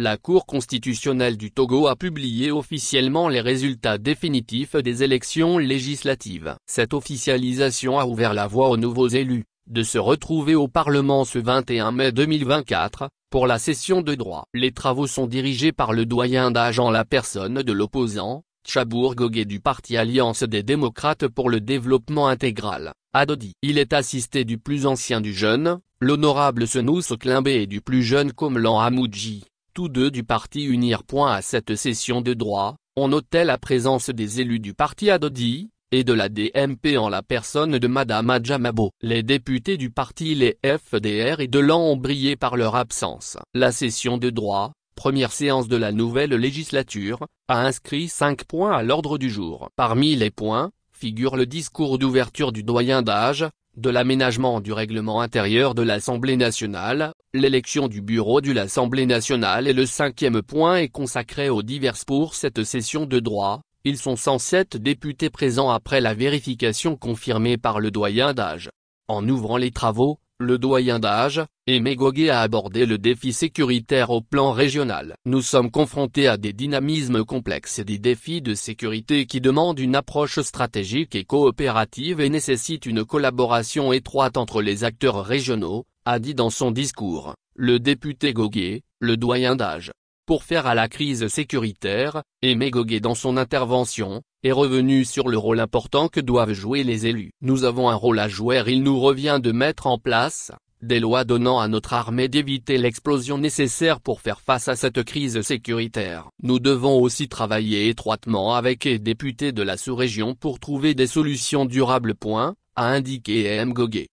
La Cour constitutionnelle du Togo a publié officiellement les résultats définitifs des élections législatives. Cette officialisation a ouvert la voie aux nouveaux élus de se retrouver au Parlement ce 21 mai 2024, pour la session de droit. Les travaux sont dirigés par le doyen d'âge en la personne de l'opposant, Chabour Gogué du parti Alliance des démocrates pour le développement intégral, ADODI. Il est assisté du plus ancien du jeune, l'honorable Senous Klimbé et du plus jeune Komlan Hamoudji, tous deux du parti Unir. À cette session de droit, on notait la présence des élus du parti ADODI, et de la DMP en la personne de Madame Adjamabo. Les députés du parti les FDR et de l'AN ont brillé par leur absence. La session de droit, première séance de la nouvelle législature, a inscrit 5 points à l'ordre du jour. Parmi les points, figure le discours d'ouverture du doyen d'âge, de l'aménagement du règlement intérieur de l'Assemblée nationale, l'élection du bureau de l'Assemblée nationale et le 5e point est consacré aux diverses. Pour cette session de droit, ils sont 107 députés présents après la vérification confirmée par le doyen d'âge. En ouvrant les travaux, le doyen d'âge, Aimé Gogué a abordé le défi sécuritaire au plan régional. Nous sommes confrontés à des dynamismes complexes et des défis de sécurité qui demandent une approche stratégique et coopérative et nécessitent une collaboration étroite entre les acteurs régionaux, a dit dans son discours, le député Gogué, le doyen d'âge. Pour faire à la crise sécuritaire, Aimé Gogué dans son intervention, est revenu sur le rôle important que doivent jouer les élus. Nous avons un rôle à jouer, il nous revient de mettre en place des lois donnant à notre armée d'éviter l'explosion nécessaire pour faire face à cette crise sécuritaire. Nous devons aussi travailler étroitement avec les députés de la sous-région pour trouver des solutions durables. A indiqué M. Gogué.